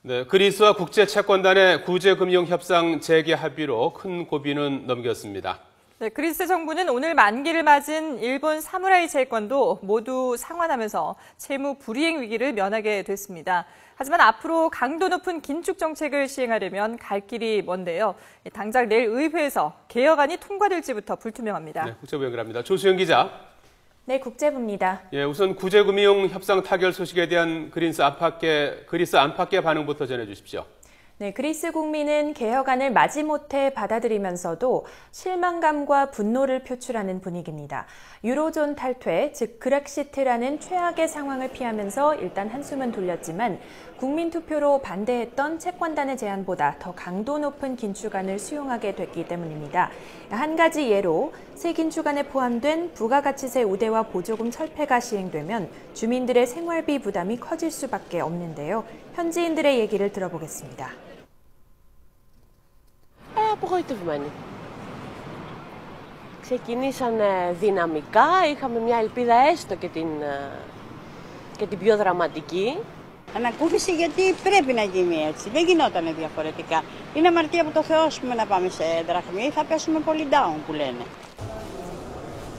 네, 그리스와 국제채권단의 구제금융협상 재개 합의로 큰 고비는 넘겼습니다. 네, 그리스 정부는 오늘 만기를 맞은 일본 사무라이 채권도 모두 상환하면서 채무 불이행 위기를 면하게 됐습니다. 하지만 앞으로 강도 높은 긴축 정책을 시행하려면 갈 길이 먼데요. 당장 내일 의회에서 개혁안이 통과될지부터 불투명합니다. 네, 국제부 연결합니다. 조수영 기자. 네, 국제부입니다. 예, 우선 구제금융 협상 타결 소식에 대한 그리스 안팎의 반응부터 전해주십시오. 네, 그리스 국민은 개혁안을 마지못해 받아들이면서도 실망감과 분노를 표출하는 분위기입니다. 유로존 탈퇴, 즉 그렉시트라는 최악의 상황을 피하면서 일단 한숨은 돌렸지만 국민 투표로 반대했던 채권단의 제안보다 더 강도 높은 긴축안을 수용하게 됐기 때문입니다. 한 가지 예로 새 긴축안에 포함된 부가가치세 우대와 보조금 철폐가 시행되면 주민들의 생활비 부담이 커질 수밖에 없는데요. 현지인들의 얘기를 들어보겠습니다. Απογοητευμένοι. Ξεκινήσανε δυναμικά, είχαμε μια ελπίδα έστω και την πιο δραματική. Ανακούφιση γιατί πρέπει να γίνει έτσι, δεν γινόταν διαφορετικά. Είναι αμαρτία από το Θεό να πάμε σε δραχμή, θα πέσουμε πολύ down που λένε.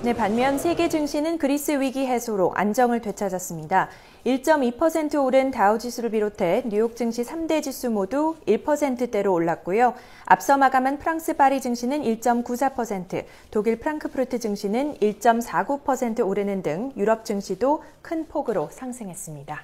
네, 반면 세계 증시는 그리스 위기 해소로 안정을 되찾았습니다. 1.2% 오른 다우지수를 비롯해 뉴욕 증시 3대 지수 모두 1%대로 올랐고요. 앞서 마감한 프랑스 파리 증시는 1.94%, 독일 프랑크푸르트 증시는 1.49% 오르는 등 유럽 증시도 큰 폭으로 상승했습니다.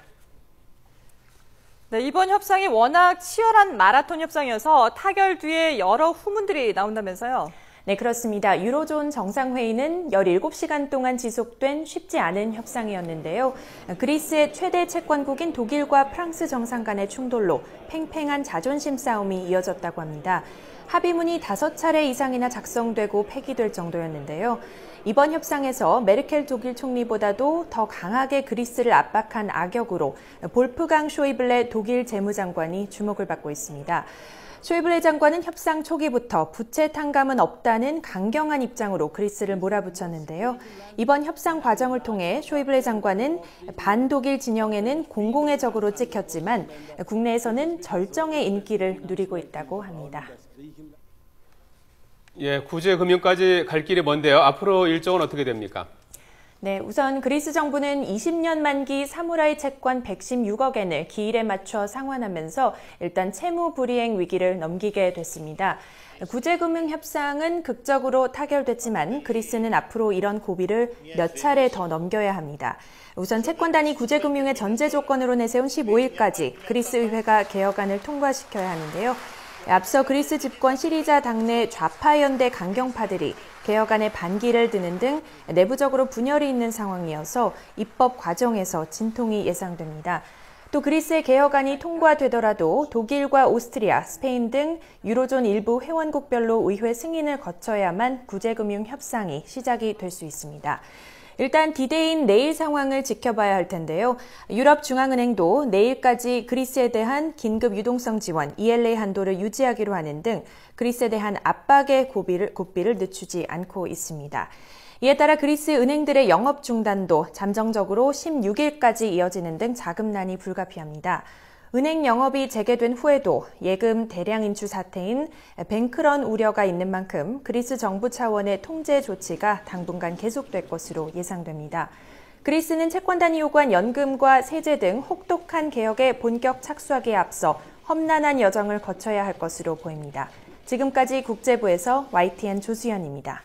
네, 이번 협상이 워낙 치열한 마라톤 협상이어서 타결 뒤에 여러 후문들이 나온다면서요. 네, 그렇습니다. 유로존 정상회의는 17시간 동안 지속된 쉽지 않은 협상이었는데요. 그리스의 최대 채권국인 독일과 프랑스 정상 간의 충돌로 팽팽한 자존심 싸움이 이어졌다고 합니다. 합의문이 5차례 이상이나 작성되고 폐기될 정도였는데요. 이번 협상에서 메르켈 독일 총리보다도 더 강하게 그리스를 압박한 악역으로 볼프강 쇼이블레 독일 재무장관이 주목을 받고 있습니다. 쇼이블레 장관은 협상 초기부터 부채 탕감은 없다는 강경한 입장으로 그리스를 몰아붙였는데요. 이번 협상 과정을 통해 쇼이블레 장관은 반독일 진영에는 공공의 적으로 찍혔지만 국내에서는 절정의 인기를 누리고 있다고 합니다. 예, 구제금융까지 갈 길이 먼데요. 앞으로 일정은 어떻게 됩니까? 네, 우선 그리스 정부는 20년 만기 사무라이 채권 116억 엔을 기일에 맞춰 상환하면서 일단 채무 불이행 위기를 넘기게 됐습니다. 구제금융 협상은 극적으로 타결됐지만 그리스는 앞으로 이런 고비를 몇 차례 더 넘겨야 합니다. 우선 채권단이 구제금융의 전제 조건으로 내세운 15일까지 그리스 의회가 개혁안을 통과시켜야 하는데요. 앞서 그리스 집권 시리자 당내 좌파연대 강경파들이 개혁안에 반기를 드는 등 내부적으로 분열이 있는 상황이어서 입법 과정에서 진통이 예상됩니다. 또 그리스의 개혁안이 통과되더라도 독일과 오스트리아, 스페인 등 유로존 일부 회원국별로 의회 승인을 거쳐야만 구제금융 협상이 시작이 될 수 있습니다. 일단 디데이인 내일 상황을 지켜봐야 할 텐데요. 유럽중앙은행도 내일까지 그리스에 대한 긴급 유동성 지원 ELA 한도를 유지하기로 하는 등 그리스에 대한 압박의 고비를 늦추지 않고 있습니다. 이에 따라 그리스 은행들의 영업 중단도 잠정적으로 16일까지 이어지는 등 자금난이 불가피합니다. 은행 영업이 재개된 후에도 예금 대량 인출 사태인 뱅크런 우려가 있는 만큼 그리스 정부 차원의 통제 조치가 당분간 계속될 것으로 예상됩니다. 그리스는 채권단이 요구한 연금과 세제 등 혹독한 개혁에 본격 착수하기에 앞서 험난한 여정을 거쳐야 할 것으로 보입니다. 지금까지 국제부에서 YTN 조수연입니다.